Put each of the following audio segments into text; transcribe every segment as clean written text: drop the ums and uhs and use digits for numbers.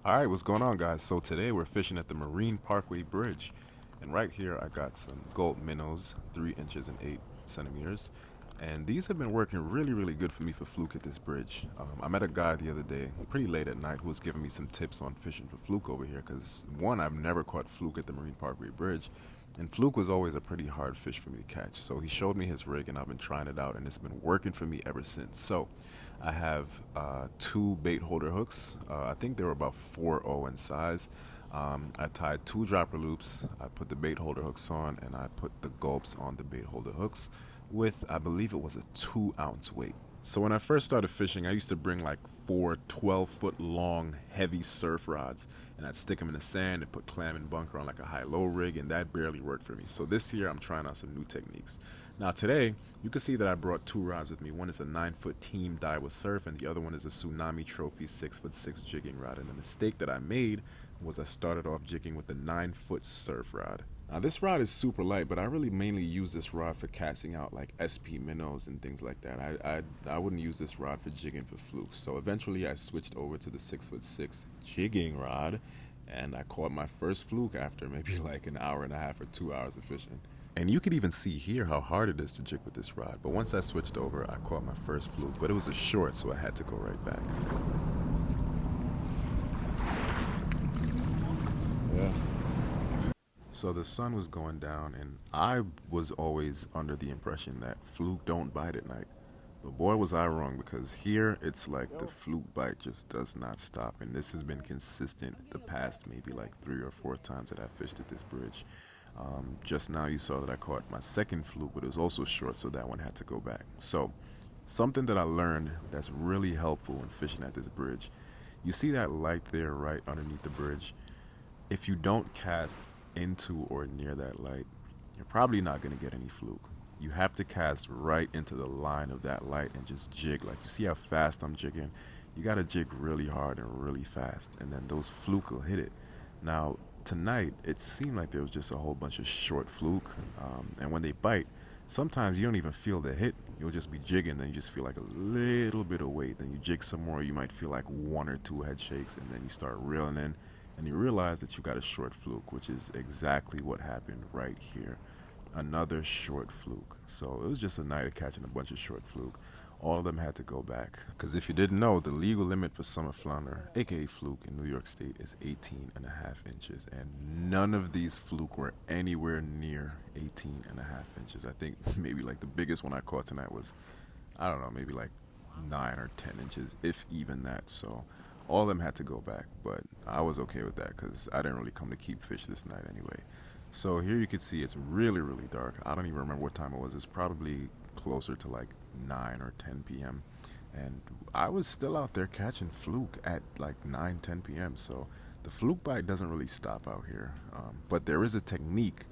Alright, what's going on, guys? So today we're fishing at the Marine Parkway Bridge. And right here I got some gold minnows, 3 inches and 8 centimeters. And these have been working really good for me for fluke at this bridge. I met a guy the other day, pretty late at night, who was giving me some tips on fishing for fluke over here. Because one, I've never caught fluke at the Marine Parkway Bridge. And fluke was always a pretty hard fish for me to catch. So he showed me his rig and I've been trying it out and it's been working for me ever since. So I have two bait holder hooks. I think they were about 4.0 in size. I tied 2 dropper loops. I put the bait holder hooks on and I put the gulps on the bait holder hooks with, I believe it was a 2-ounce weight. So when I first started fishing, I used to bring like 4 12-foot long heavy surf rods and I'd stick them in the sand and put clam and bunker on like a high-low rig, and that barely worked for me. So this year I'm trying out some new techniques. Now today, you can see that I brought 2 rods with me. One is a 9-foot team Daiwa surf and the other one is a Tsunami Trophy 6'6" jigging rod. And the mistake that I made was I started off jigging with the 9-foot surf rod. Now this rod is super light, but I really mainly use this rod for casting out like SP minnows and things like that. I wouldn't use this rod for jigging for flukes. So eventually I switched over to the 6'6" jigging rod, and I caught my first fluke after maybe like an hour and a half or 2 hours of fishing. And you could even see here how hard it is to jig with this rod. But once I switched over, I caught my first fluke, but it was a short, so I had to go right back. Yeah. So the sun was going down, and I was always under the impression that fluke don't bite at night. But boy, was I wrong, because here it's like the fluke bite just does not stop. And this has been consistent the past maybe like 3 or 4 times that I fished at this bridge. Just now you saw that I caught my second fluke, but it was also short, so that one had to go back. So something that I learned that's really helpful when fishing at this bridge, you see that light there right underneath the bridge? If you don't cast into or near that light, you're probably not going to get any fluke. You have to cast right into the line of that light and just jig. Like, you see how fast I'm jigging? You got to jig really hard and really fast, and then those fluke will hit it. Now, tonight, it seemed like there was just a whole bunch of short fluke, and when they bite, sometimes you don't even feel the hit. You'll just be jigging, then you just feel like a little bit of weight. Then you jig some more, you might feel like 1 or 2 head shakes, and then you start reeling in, and you realize that you got a short fluke, which is exactly what happened right here. Another short fluke. So it was just a night of catching a bunch of short fluke. All of them had to go back. Because if you didn't know, the legal limit for summer flounder, aka fluke, in New York State is 18.5 inches. And none of these fluke were anywhere near 18.5 inches. I think maybe like the biggest one I caught tonight was, I don't know, maybe like 9 or 10 inches, if even that. So all of them had to go back, but I was okay with that because I didn't really come to keep fish this night anyway. So here you can see it's really dark. I don't even remember what time it was. It's probably closer to like 9 or 10 p.m. And I was still out there catching fluke at like 9, 10 p.m. So the fluke bite doesn't really stop out here. But there is a technique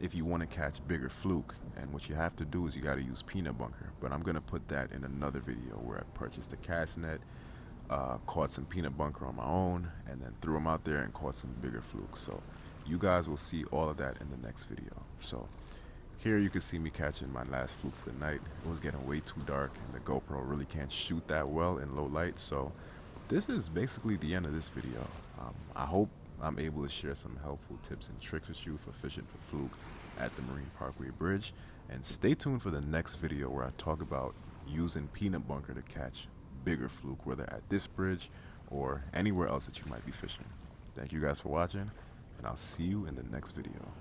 if you want to catch bigger fluke. And what you have to do is you got to use peanut bunker. But I'm going to put that in another video where I purchased a cast net, caught some peanut bunker on my own, and then threw them out there and caught some bigger flukes. So you guys will see all of that in the next video. So here you can see me catching my last fluke for the night. It was getting way too dark and the GoPro really can't shoot that well in low light. So this is basically the end of this video. I hope I'm able to share some helpful tips and tricks with you for fishing for fluke at the Marine Parkway Bridge. And stay tuned for the next video where I talk about using peanut bunker to catch bigger fluke, whether at this bridge or anywhere else that you might be fishing. Thank you guys for watching, and I'll see you in the next video.